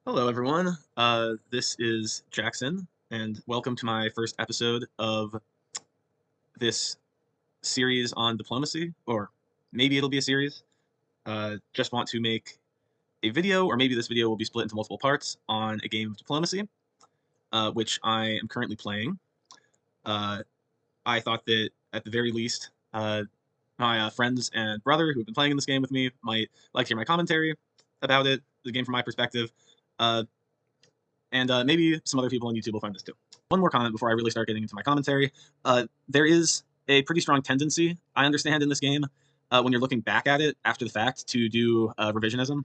Hello, everyone. This is Jackson, and welcome to my first episode of this series on diplomacy, or maybe it'll be a series. Just want to make a video, or maybe this video will be split into multiple parts on a game of diplomacy, which I am currently playing. Uh, I thought that at the very least, my friends and brother who have been playing in this game with me might like to hear my commentary about it, the game from my perspective. Uh, and maybe some other people on YouTube will find this too. One more comment before I really start getting into my commentary. There is a pretty strong tendency, I understand, in this game, when you're looking back at it after the fact, to do revisionism,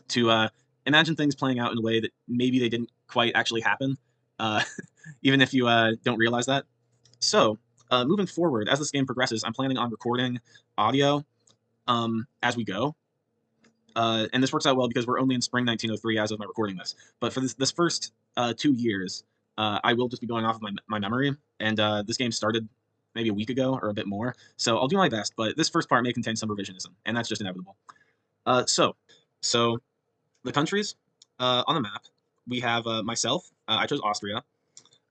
to imagine things playing out in a way that maybe they didn't quite actually happen, uh, even if you don't realize that. So, moving forward, as this game progresses, I'm planning on recording audio as we go, and this works out well because we're only in spring 1903 as of my recording this. But for this first 2 years, I will just be going off of my memory. And this game started maybe a week ago or a bit more. So I'll do my best. But this first part may contain some revisionism, and that's just inevitable. So the countries on the map, we have myself. I chose Austria.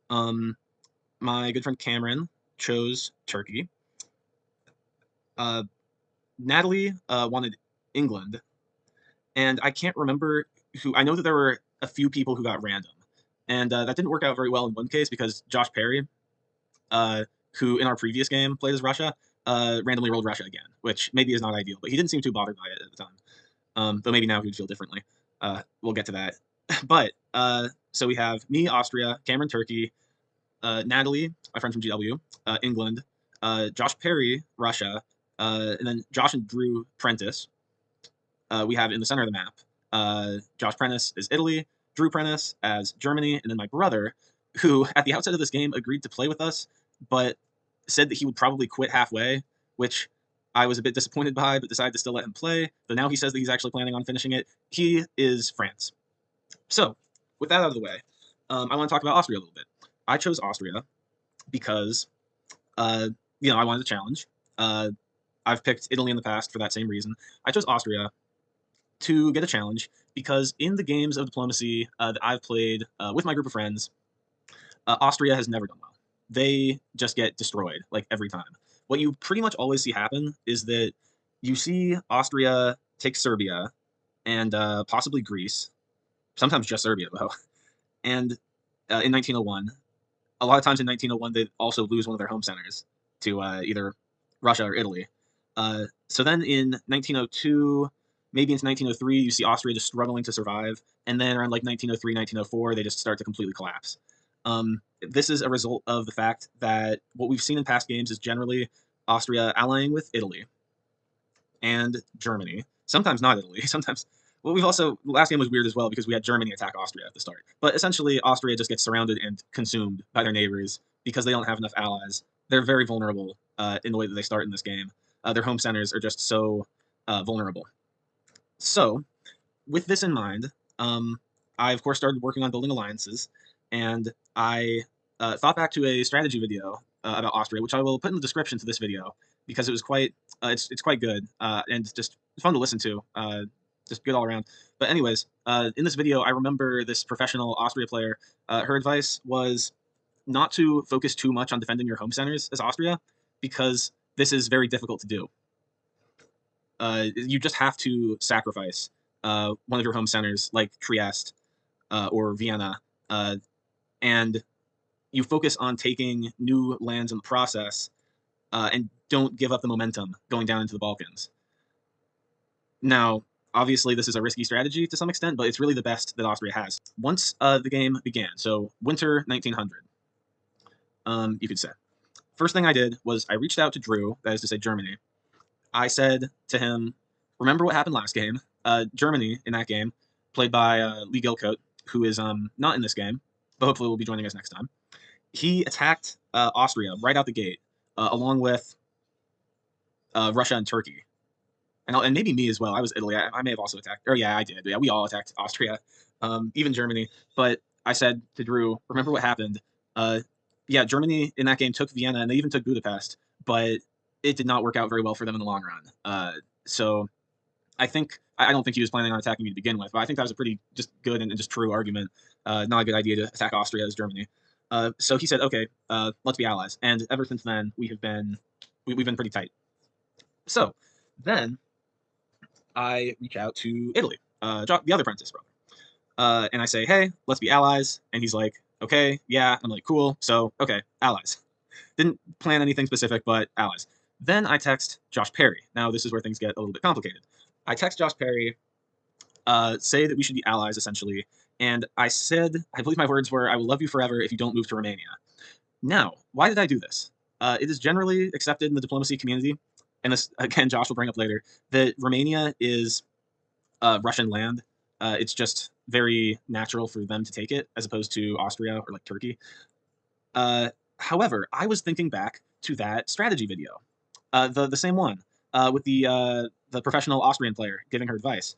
Um, my good friend Cameron chose Turkey. Uh, Natalie wanted England. And I can't remember who. I know that there were a few people who got random, and that didn't work out very well in one case because Josh Perry, uh, who in our previous game played as Russia, randomly rolled Russia again, which maybe is not ideal, but he didn't seem too bothered by it at the time. Though maybe now he would feel differently. We'll get to that. But so we have me, Austria, Cameron, Turkey, Natalie, my friend from GW, England, Josh Perry, Russia, and then Josh and Drew Prentice, we have in the center of the map Josh Prentice is Italy, Drew Prentice as Germany, and then my brother, who at the outset of this game agreed to play with us, but said that he would probably quit halfway, which I was a bit disappointed by, but decided to still let him play. But now he says that he's actually planning on finishing it. He is France. So, with that out of the way, I want to talk about Austria a little bit. I chose Austria because, uh, I wanted a challenge. I've picked Italy in the past for that same reason. I chose Austria to get a challenge because in the games of diplomacy that I've played with my group of friends, Austria has never done well. They just get destroyed like every time. What you pretty much always see happen is that you see Austria take Serbia and possibly Greece, sometimes just Serbia though. And in 1901, a lot of times in 1901 they also lose one of their home centers to either Russia or Italy. So then in 1902, maybe into 1903, you see Austria just struggling to survive, and then around like 1903, 1904, they just start to completely collapse. This is a result of the fact that what we've seen in past games is generally Austria allying with Italy and Germany. Sometimes not Italy. Sometimes. Well, we've also last game was weird as well because we had Germany attack Austria at the start. But essentially, Austria just gets surrounded and consumed by their neighbors because they don't have enough allies. They're very vulnerable in the way that they start in this game. Their home centers are just so vulnerable. So, with this in mind, I of course started working on building alliances, and I thought back to a strategy video about Austria, which I will put in the description to this video because it was quite it's quite good and just fun to listen to, just good all around. But anyways, in this video, I remember this professional Austria player. Her advice was not to focus too much on defending your home centers as Austria because this is very difficult to do. You just have to sacrifice one of your home centers like Trieste or Vienna, and you focus on taking new lands in the process and don't give up the momentum going down into the Balkans. Now, obviously, this is a risky strategy to some extent, but it's really the best that Austria has. Once the game began, so winter 1900, you could say. First thing I did was I reached out to Drew, that is to say Germany. I said to him, remember what happened last game? Germany in that game, played by Lee Gilcoat, who is not in this game, but hopefully will be joining us next time. He attacked Austria right out the gate, along with Russia and Turkey, and maybe me as well. I was Italy. I may have also attacked. Or yeah, I did. Yeah, we all attacked Austria, even Germany. But I said to Drew, remember what happened? Yeah, Germany in that game took Vienna and they even took Budapest, but it did not work out very well for them in the long run. So I think I don't think he was planning on attacking me to begin with, but I think that was a pretty just good and just true argument. Not a good idea to attack Austria as Germany. So he said, okay, let's be allies. And ever since then, we've been pretty tight. So then I reach out to Italy, the other princess brother, and I say, hey, let's be allies. And he's like, okay, yeah. I'm like, cool. So okay, allies. Didn't plan anything specific, but allies. Then I text Josh Perry. Now this is where things get a little bit complicated. I text Josh Perry, say that we should be allies essentially, and I said, I believe my words were, "I will love you forever if you don't move to Romania." Now, why did I do this? It is generally accepted in the diplomacy community, and this again, Josh will bring up later, that Romania is Russian land. It's just very natural for them to take it, as opposed to Austria or like Turkey. However, I was thinking back to that strategy video, the same one with the professional Austrian player giving her advice,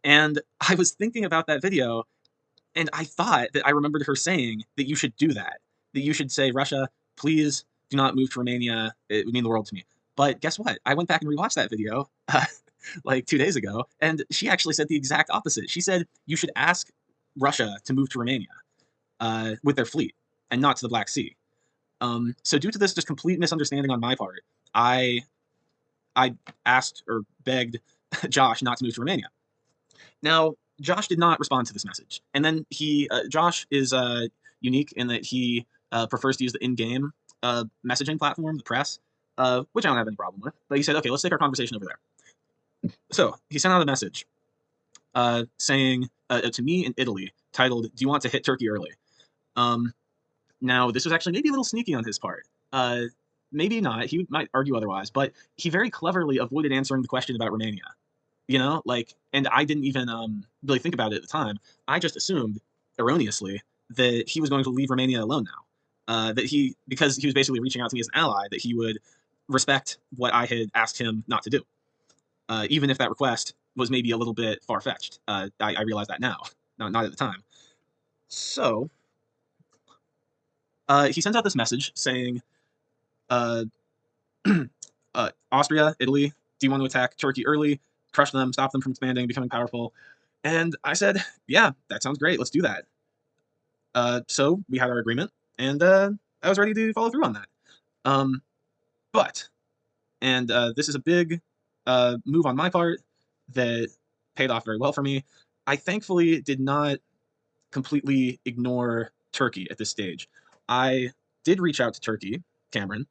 and I was thinking about that video, and I thought that I remembered her saying that you should do that, that you should say, Russia, please do not move to Romania. It would mean the world to me. But guess what? I went back and rewatched that video like 2 days ago, and she actually said the exact opposite. She said you should ask Russia to move to Romania with their fleet and not to the Black Sea. So due to this just complete misunderstanding on my part, I asked or begged Josh not to move to Romania. Now, Josh did not respond to this message. And then Josh is unique in that he prefers to use the in-game messaging platform, the press, which I don't have any problem with. But he said, okay, let's take our conversation over there. So he sent out a message saying to me in Italy, titled, "Do you want to hit Turkey early?" Now, this was actually maybe a little sneaky on his part. Maybe not. He might argue otherwise. But he very cleverly avoided answering the question about Romania. And I didn't even really think about it at the time. I just assumed, erroneously, that he was going to leave Romania alone now. Because he was basically reaching out to me as an ally, that he would respect what I had asked him not to do. Even if that request was maybe a little bit far-fetched. I realize that now, not at the time. So, he sends out this message saying, Austria, Italy, do you want to attack Turkey early? Crush them, stop them from expanding, becoming powerful. And I said, yeah, that sounds great. Let's do that. So we had our agreement, and I was ready to follow through on that. But this is a big move on my part that paid off very well for me. I thankfully did not completely ignore Turkey at this stage. I did reach out to Turkey, Cameron,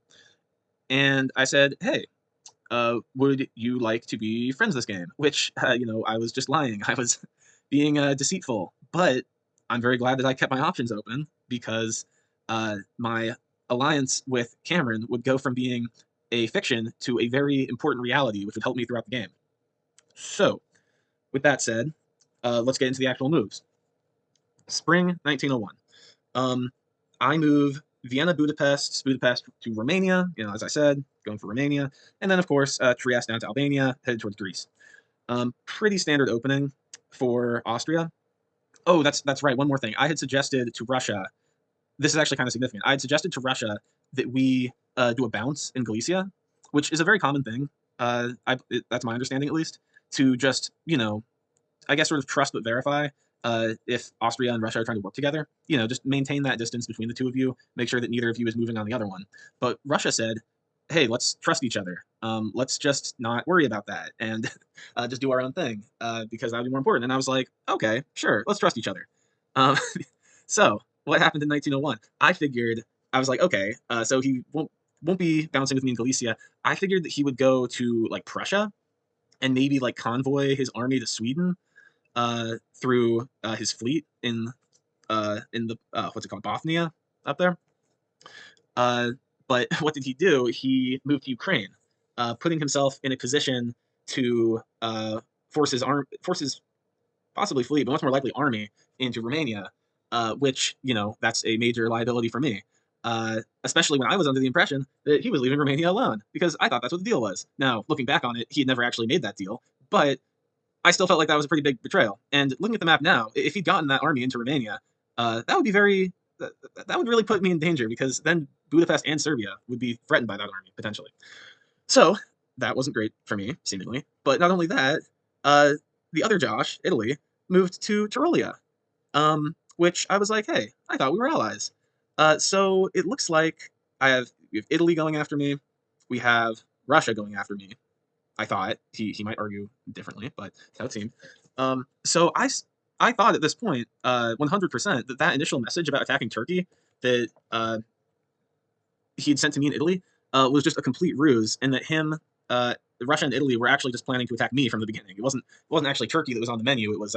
and I said, hey, would you like to be friends this game? Which, I was just lying. I was being deceitful. But I'm very glad that I kept my options open, because my alliance with Cameron would go from being a fiction to a very important reality, which would help me throughout the game. So, with that said, let's get into the actual moves. Spring 1901. I move Vienna, Budapest to Romania, as I said, going for Romania. And then, of course, Trieste down to Albania, headed towards Greece. Pretty standard opening for Austria. Oh, that's right. One more thing. I had suggested to Russia, this is actually kind of significant. I had suggested to Russia that we do a bounce in Galicia, which is a very common thing. That's my understanding, at least, to just, I guess sort of trust but verify. If Austria and Russia are trying to work together, just maintain that distance between the two of you. Make sure that neither of you is moving on the other one. But Russia said, hey, let's trust each other. Let's just not worry about that and just do our own thing, because that would be more important. And I was like, okay, sure, let's trust each other. So what happened in 1901? I was like, okay, so he won't be bouncing with me in Galicia. I figured that he would go to like Prussia and maybe like convoy his army to Sweden through his fleet in the what's it called, Bothnia, up there. But what did he do? He moved to Ukraine, putting himself in a position to force his possibly fleet, but much more likely army, into Romania, which, that's a major liability for me. Especially when I was under the impression that he was leaving Romania alone, because I thought that's what the deal was. Now, looking back on it, he had never actually made that deal, but I still felt like that was a pretty big betrayal. And looking at the map now, if he'd gotten that army into Romania, that would be that would really put me in danger, because then Budapest and Serbia would be threatened by that army, potentially. So that wasn't great for me, seemingly. But not only that, the other Josh, Italy, moved to Tyrolia, which I was like, hey, I thought we were allies. So it looks like we have Italy going after me, we have Russia going after me. I thought he might argue differently, but that's how it seemed. So I thought at this point, 100% that initial message about attacking Turkey that he had sent to me in Italy was just a complete ruse, and that Russia and Italy were actually just planning to attack me from the beginning. It wasn't actually Turkey that was on the menu. It was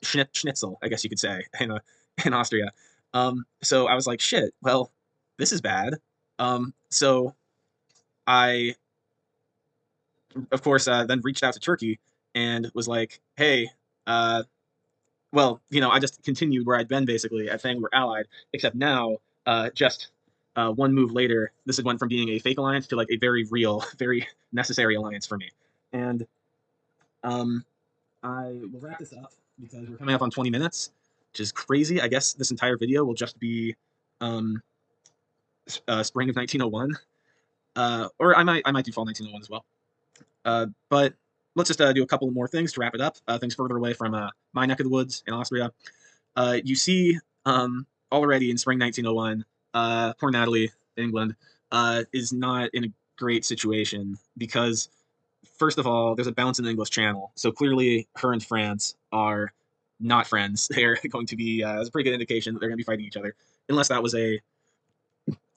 schnitzel, I guess you could say, in Austria. So I was like, shit. Well, this is bad. So I, of course, then reached out to Turkey and was like, hey, well, I just continued where I'd been basically at saying we're allied, except now, just one move later, this had went from being a fake alliance to like a very real, very necessary alliance for me. And I will wrap this up because we're coming up on 20 minutes, which is crazy. I guess this entire video will just be spring of 1901, or I might do fall 1901 as well. But let's just do a couple more things to wrap it up. Things further away from my neck of the woods in Austria. You see already in spring 1901, poor Natalie, England, is not in a great situation because, first of all, there's a bounce in the English Channel. So clearly her and France are not friends. They're going to be, it's a pretty good indication that they're going to be fighting each other, unless that was a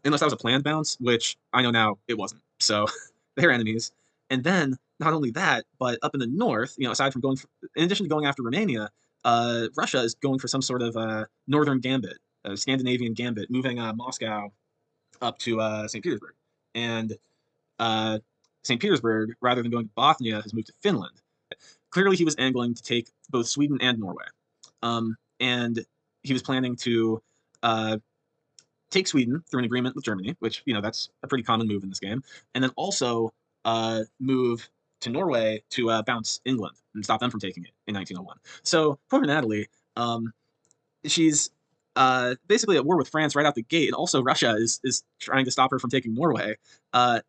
planned bounce, which I know now it wasn't. So they're enemies. And then not only that, but up in the north, aside from in addition to going after Romania, Russia is going for some sort of northern gambit, Scandinavian gambit, moving Moscow up to St. Petersburg. And St. Petersburg, rather than going to Bothnia, has moved to Finland. Clearly, he was angling to take both Sweden and Norway. And he was planning to take Sweden through an agreement with Germany, which, that's a pretty common move in this game, and then also move to Norway to bounce England and stop them from taking it in 1901. So poor Natalie, she's basically at war with France right out the gate, and also Russia is trying to stop her from taking Norway,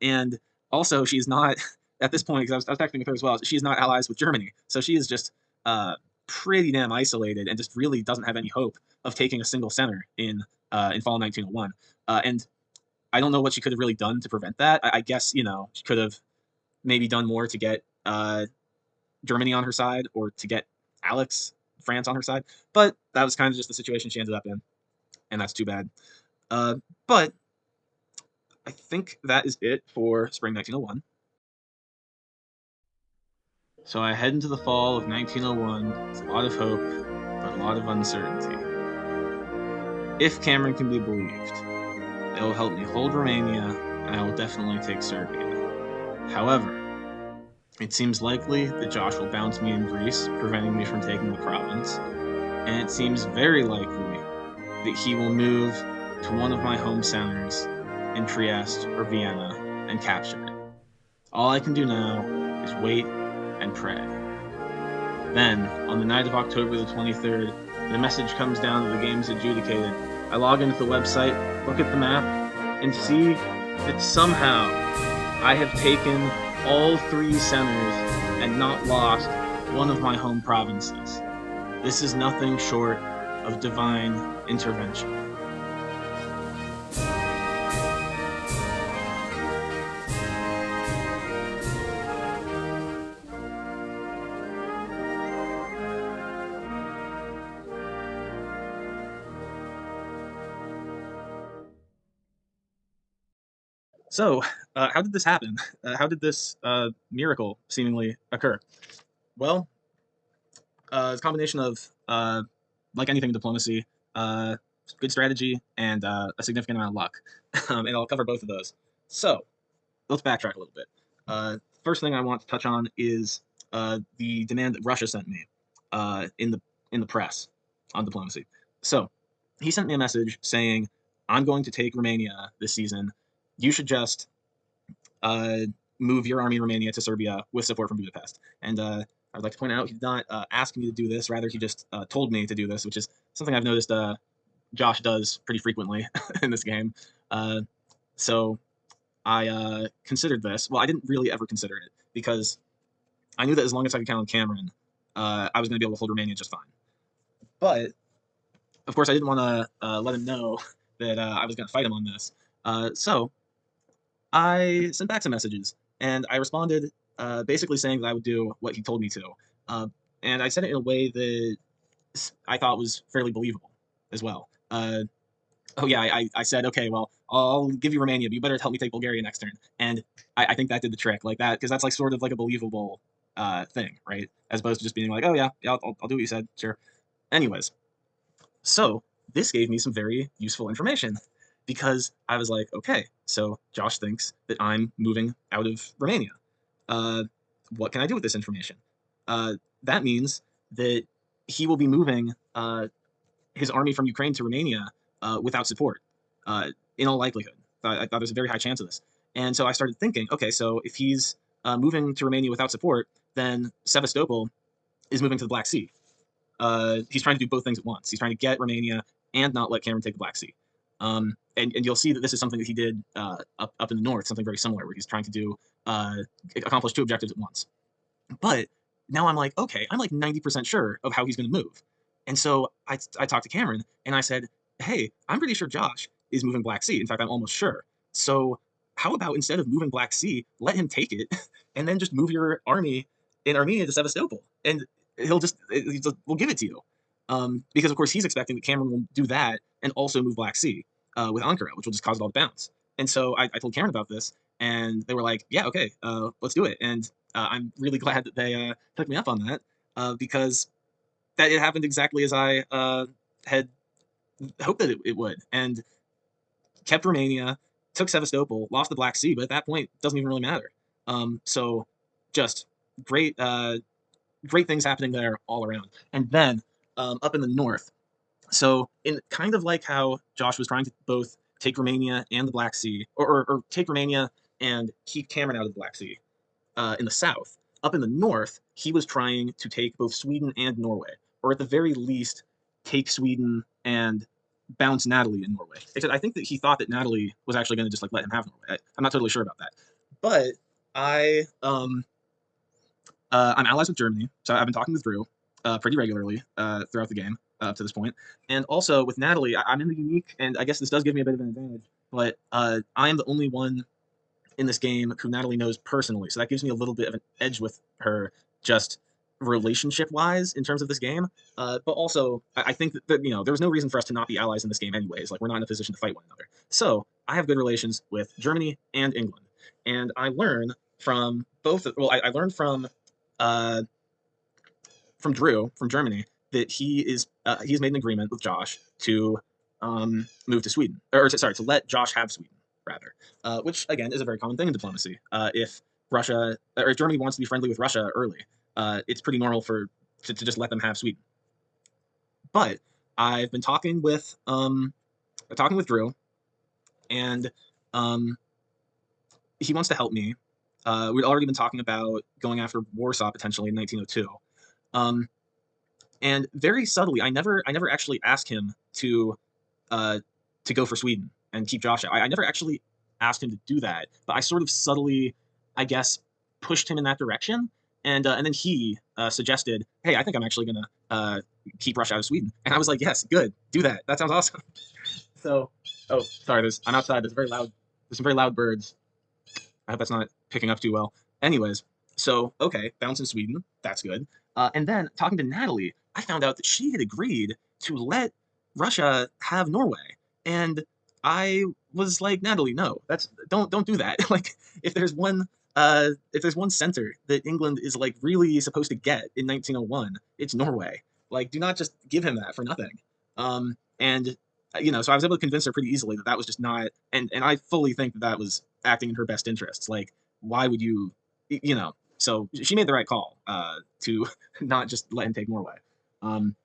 and also she's not at this point, because I was texting with her as well, she's not allies with Germany, so she is just pretty damn isolated and just really doesn't have any hope of taking a single center in fall 1901. And I don't know what she could have really done to prevent that. I guess, she could have maybe done more to get Germany on her side or to get France on her side. But that was kind of just the situation she ended up in. And that's too bad. But I think that is it for spring 1901. So I head into the fall of 1901 with a lot of hope, but a lot of uncertainty. If Cameron can be believed, it will help me hold Romania, and I will definitely take Serbia. However, it seems likely that Josh will bounce me in Greece, preventing me from taking the province, and it seems very likely that he will move to one of my home centers in Trieste or Vienna and capture it. All I can do now is wait and pray. Then, on the night of October the 23rd, the message comes down that the game's adjudicated. I log into the website, look at the map, and see that somehow I have taken all 3 centers and not lost one of my home provinces. This is nothing short of divine intervention. So, how did this happen? How did this miracle seemingly occur? Well, it's a combination of, like anything in diplomacy, good strategy and a significant amount of luck. And I'll cover both of those. So, let's backtrack a little bit. First thing I want to touch on is the demand that Russia sent me in the press on diplomacy. So, he sent me a message saying, I'm going to take Romania this season. You should just move your army in Romania to Serbia with support from Budapest. And I would like to point out he did not ask me to do this. Rather, he just told me to do this, which is something I've noticed Josh does pretty frequently in this game. So I considered this. Well, I didn't really ever consider it because I knew that as long as I could count on Cameron, I was going to be able to hold Romania just fine. But of course, I didn't want to let him know that I was going to fight him on this. So I sent back some messages, and I responded basically saying that I would do what he told me to. Uh, and I said it in a way that I thought was fairly believable as well. Oh yeah, I said, okay, well, I'll give you Romania, but you better help me take Bulgaria next turn. And I think that did the trick, like that, because that's like sort of like a believable thing, right? As opposed to just being like, oh yeah, I'll do what you said, sure. Anyways, so this gave me some very useful information because I was like, okay, so Josh thinks that I'm moving out of Romania. Uh, what can I do with this information? That means that he will be moving his army from Ukraine to Romania without support, in all likelihood. I thought there's a very high chance of this. And so I started thinking, okay, so if he's moving to Romania without support, then Sevastopol is moving to the Black Sea. He's trying to do both things at once. He's trying to get Romania and not let Cameron take the Black Sea. And you'll see that this is something that he did up in the north, something very similar, where he's trying to do accomplish two objectives at once. But now I'm like, okay, I'm like 90% sure of how he's going to move. And so I talked to Cameron and I said, hey, I'm pretty sure Josh is moving Black Sea. In fact, I'm almost sure. So how about instead of moving Black Sea, let him take it and then just move your army in Armenia to Sevastopol. And we'll give it to you. Because of course he's expecting that Cameron will do that and also move Black Sea with Ankara, which will just cause it all to bounce. And so I told Cameron about this, and they were like, "Yeah, okay, let's do it." And I'm really glad that they took me up on that because that it happened exactly as I had hoped that it would, and kept Romania, took Sevastopol, lost the Black Sea, but at that point, it doesn't even really matter. So just great, great things happening there all around. And then up in the north, so in kind of like how Josh was trying to both take Romania and the Black Sea, or take Romania and keep Cameron out of the Black Sea in the south. Up in the north, he was trying to take both Sweden and Norway, or at the very least, take Sweden and bounce Natalie in Norway. Except I think that he thought that Natalie was actually going to just like let him have Norway. I'm not totally sure about that, but I'm allies with Germany, so I've been talking with Drew pretty regularly throughout the game up to this point, and also with Natalie, I'm in the unique, and I guess this does give me a bit of an advantage, but I am the only one in this game who Natalie knows personally, so that gives me a little bit of an edge with her, just relationship-wise in terms of this game. But also, I think that you know there was no reason for us to not be allies in this game anyways. Like we're not in a position to fight one another. So I have good relations with Germany and England, and I learn from both. Well, I learned uh, from Drew from Germany that he's made an agreement with Josh to move to Sweden, or sorry, to let Josh have Sweden rather, which again is a very common thing in diplomacy. If Russia or if Germany wants to be friendly with Russia early, it's pretty normal to just let them have Sweden. But I've been talking with Drew, and um, he wants to help me. We'd already been talking about going after Warsaw potentially in 1902. Um, and very subtly, I never actually asked him uh, to go for Sweden and keep Josh out. I never actually asked him to do that, but I sort of subtly, I guess, pushed him in that direction. And then he suggested, "Hey, I think I'm actually gonna keep Russia out of Sweden." And I was like, "Yes, good, do that. That sounds awesome." So, oh, sorry, I'm outside. There's some very loud birds. I hope that's not picking up too well. Anyways, so okay, bounce in Sweden, that's good. And then talking to Natalie, I found out that she had agreed to let Russia have Norway, and I was like, Natalie, no, that's don't do that. Like, if there's one center that England is like really supposed to get in 1901, it's Norway. Like, do not just give him that for nothing. And you know, so I was able to convince her pretty easily that that was just not, and I fully think that that was acting in her best interests. Like, why would you, you know? So she made the right call to not just let him take Norway. Um,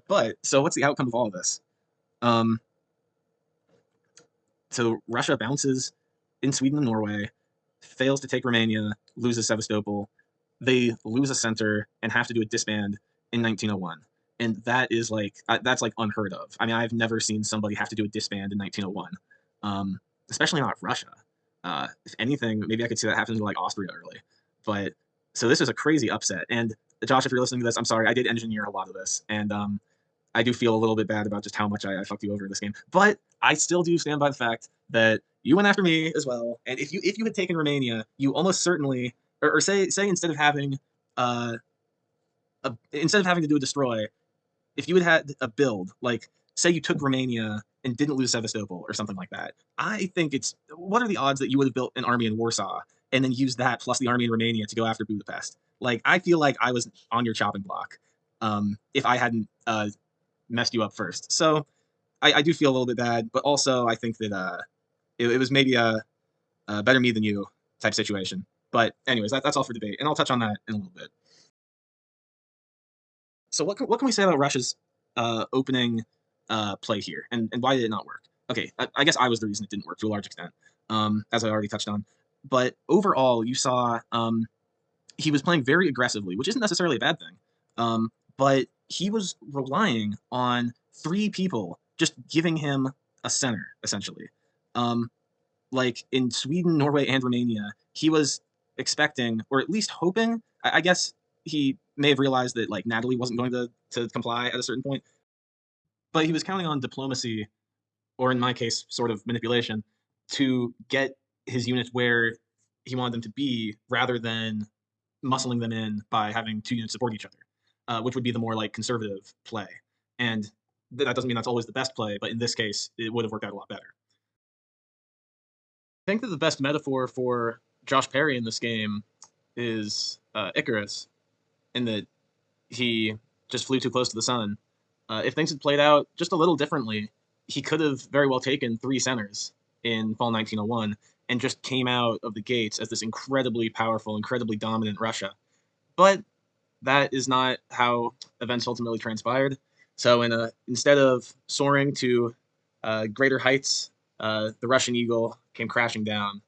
but so what's the outcome of all of this? Um, so Russia bounces in Sweden and Norway, fails to take Romania, loses Sevastopol. They lose a center and have to do a disband in 1901. And that is like that's like unheard of. I mean, I've never seen somebody have to do a disband in 1901, especially not Russia. If anything, maybe I could see that happen to like Austria early, but So this is a crazy upset. And Josh, if you're listening to this, I'm sorry. I did engineer a lot of this, and I do feel a little bit bad about just how much I fucked you over in this game. But I still do stand by the fact that you went after me as well. And if you had taken Romania, you almost certainly, or say instead of having uh instead of having to do a destroy, if you had had a build, like say you took Romania and didn't lose Sevastopol or something like that, I think it's what are the odds that you would have built an army in Warsaw and then used that plus the army in Romania to go after Budapest? Like I feel like I was on your chopping block if I hadn't messed you up first. So I do feel a little bit bad, but also I think that it was maybe a better me than you type situation. But anyways, that's all for debate, and I'll touch on that in a little bit. So what can we say about Russia's opening play here, and why did it not work? Okay, I guess I was the reason it didn't work to a large extent, as I already touched on. But overall, you saw he was playing very aggressively, which isn't necessarily a bad thing. But he was relying on three people just giving him a center, essentially. Um, like in Sweden, Norway, and Romania, he was expecting, or at least hoping, I guess he may have realized that like Natalie wasn't going to comply at a certain point, but he was counting on diplomacy, or in my case, sort of manipulation, to get his units where he wanted them to be, rather than muscling them in by having two units support each other, which would be the more like conservative play. And that doesn't mean that's always the best play, but in this case, it would have worked out a lot better. I think that the best metaphor for Josh Perry in this game is Icarus, in that he just flew too close to the sun. If things had played out just a little differently, he could have very well taken three centers in fall 1901 and just came out of the gates as this incredibly powerful, incredibly dominant Russia. But that is not how events ultimately transpired. So, instead of soaring to greater heights, the Russian eagle came crashing down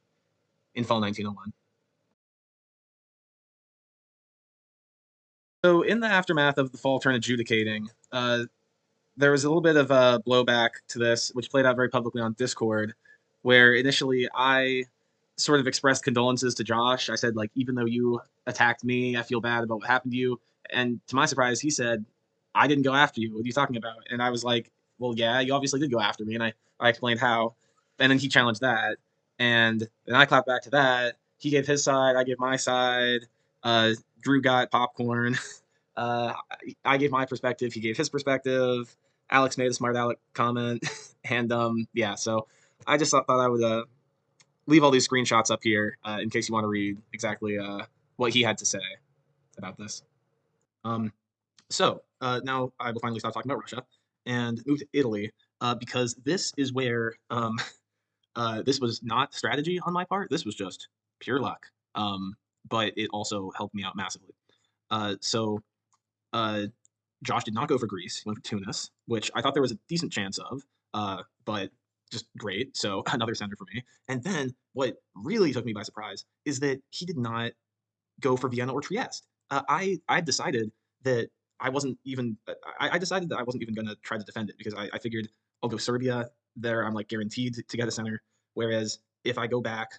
in fall 1901. So, in the aftermath of the fall turn adjudicating, there was a little bit of a blowback to this, which played out very publicly on Discord, where initially I sort of expressed condolences to Josh. I said, like, even though you attacked me, I feel bad about what happened to you. And to my surprise, he said, I didn't go after you. What are you talking about? And I was like, well, yeah, you obviously did go after me. And I explained how. And then he challenged that. And then I clapped back to that. He gave his side, I gave my side. Drew got popcorn. Uh, I gave my perspective. He gave his perspective. Alex made a smart Alec comment, and yeah. So I just thought I would leave all these screenshots up here in case you want to read exactly what he had to say about this. Um, so now I will finally stop talking about Russia and move to Italy because this is where this was not strategy on my part. This was just pure luck. But it also helped me out massively. So uh, Josh did not go for Greece. He went for Tunis, which I thought there was a decent chance of, but just great. So another center for me. And then what really took me by surprise is that he did not go for Vienna or Trieste. I decided that I decided that I wasn't even going to try to defend it because I figured I'll go Serbia there. I'm like guaranteed to get a center. Whereas if I go back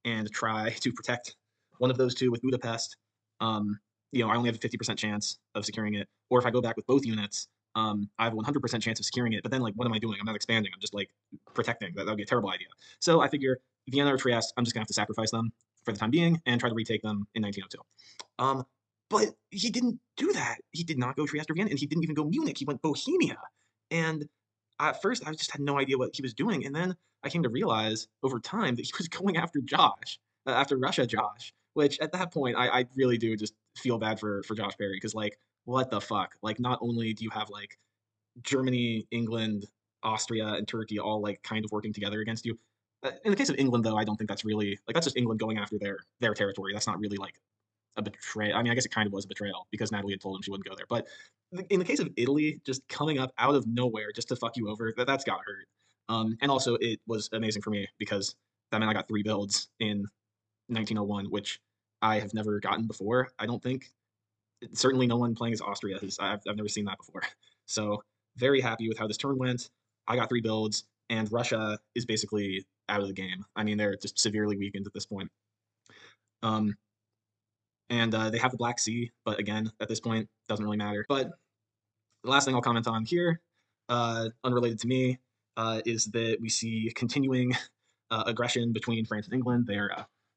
and try to protect one of those two with Budapest, um, I only have a 50% chance of securing it. Or if I go back with both units, I have a 100% chance of securing it. But then, like, what am I doing? I'm not expanding. I'm just like protecting. That would be a terrible idea. So I figure Vienna or Trieste, I'm just gonna have to sacrifice them for the time being and try to retake them in 1902. Um, but he didn't do that. He did not go Trieste or Vienna, and he didn't even go Munich. He went Bohemia. And at first, I just had no idea what he was doing. And then I came to realize over time that he was going after Josh, after Russia Josh, which at that point, I really do just feel bad for Josh Perry because, like, what the fuck? Like, not only do you have, like, Germany, England, Austria, and Turkey all, like, kind of working together against you. In the case of England, though, I don't think that's really, like, that's just England going after their territory. That's not really, like, a betrayal. I mean, I guess it kind of was a betrayal because Natalie had told him she wouldn't go there. But in the case of Italy, just coming up out of nowhere just to fuck you over, that's got hurt. And also, it was amazing for me because that meant I got three builds in 1901, which I have never gotten before. I don't think. Certainly, no one playing as Austria has. I've never seen that before. So very happy with how this turn went. I got three builds, and Russia is basically out of the game. I mean, they're just severely weakened at this point. Um, and they have the Black Sea, but again, at this point, doesn't really matter. But the last thing I'll comment on here, unrelated to me, is that we see continuing aggression between France and England. They're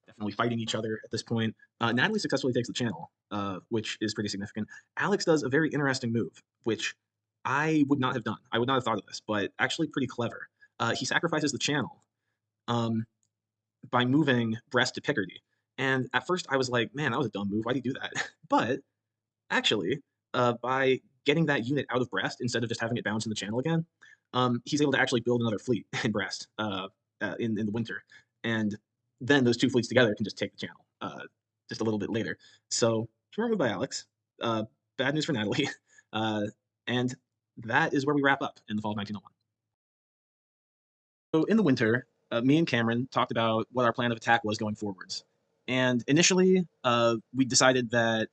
definitely fighting each other at this point. Natalie successfully takes the channel, which is pretty significant. Alex does a very interesting move, which I would not have done. I would not have thought of this, but actually pretty clever. He sacrifices the channel um, by moving Brest to Picardy. And at first I was like, man, that was a dumb move. Why do you do that? But actually, by getting that unit out of Brest instead of just having it bounce in the channel again, he's able to actually build another fleet in Brest in the winter. And then those two fleets together can just take the channel just a little bit later. So, smart move by Alex. Uh, Bad news for Natalie. And that is where we wrap up in the fall of 1901. So in the winter, me and Cameron talked about what our plan of attack was going forwards. And initially, we decided that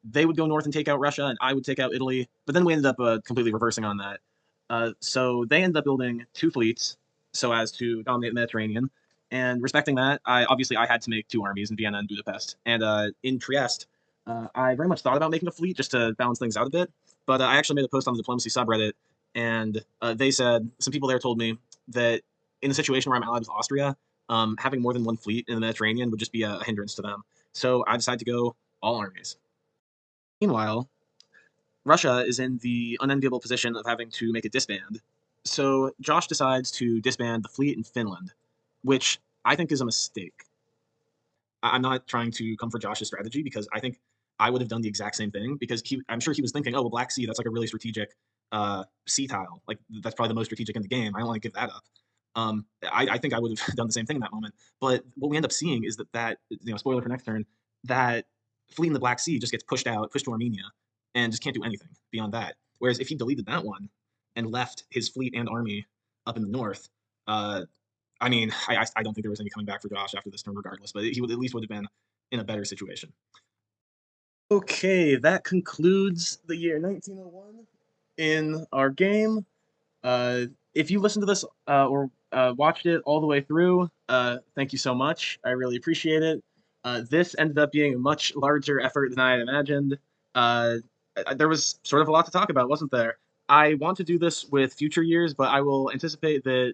they would go north and take out Russia, and I would take out Italy. But then we ended up completely reversing on that. So they ended up building two fleets so as to dominate the Mediterranean. And respecting that, I had to make two armies in Vienna and Budapest. And in Trieste, I very much thought about making a fleet just to balance things out a bit. But I actually made a post on the diplomacy subreddit, and they said, some people there told me that in a situation where I'm allied with Austria, having more than one fleet in the Mediterranean would just be a hindrance to them. So I decided to go all armies. Meanwhile, Russia is in the unenviable position of having to make a disband. So Josh decides to disband the fleet in Finland, which I think is a mistake. I'm not trying to come for Josh's strategy because I think I would have done the exact same thing because I'm sure he was thinking, oh, well, Black Sea, that's like a really strategic sea tile. Like that's probably the most strategic in the game. I don't want to give that up. I think I would have done the same thing in that moment. But what we end up seeing is that spoiler for next turn, that fleet in the Black Sea just gets pushed out, pushed to Armenia, and just can't do anything beyond that. Whereas if he deleted that one and left his fleet and army up in the north, I mean, I don't think there was any coming back for Josh after this turn, regardless. But he would at least would have been in a better situation. Okay, that concludes the year 1901 in our game. If you listened to this or watched it all the way through, thank you so much. I really appreciate it. This ended up being a much larger effort than I had imagined. There was sort of a lot to talk about, wasn't there? I want to do this with future years, but I will anticipate that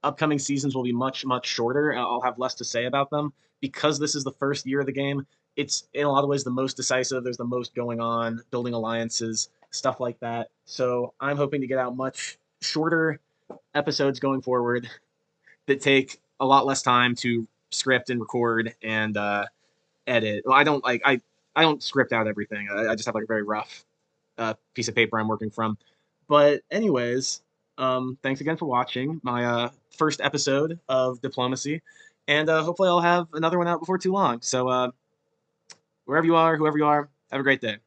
upcoming seasons will be much, much shorter. I'll have less to say about them because this is the first year of the game. It's in a lot of ways the most decisive. There's the most going on, building alliances, stuff like that. So I'm hoping to get out much shorter episodes going forward that take a lot less time to script and record and edit. Well, I don't script out everything. I just have like a very rough piece of paper I'm working from. But anyways, thanks again for watching my first episode of Diplomacy, and hopefully I'll have another one out before too long. So wherever you are, whoever you are, have a great day.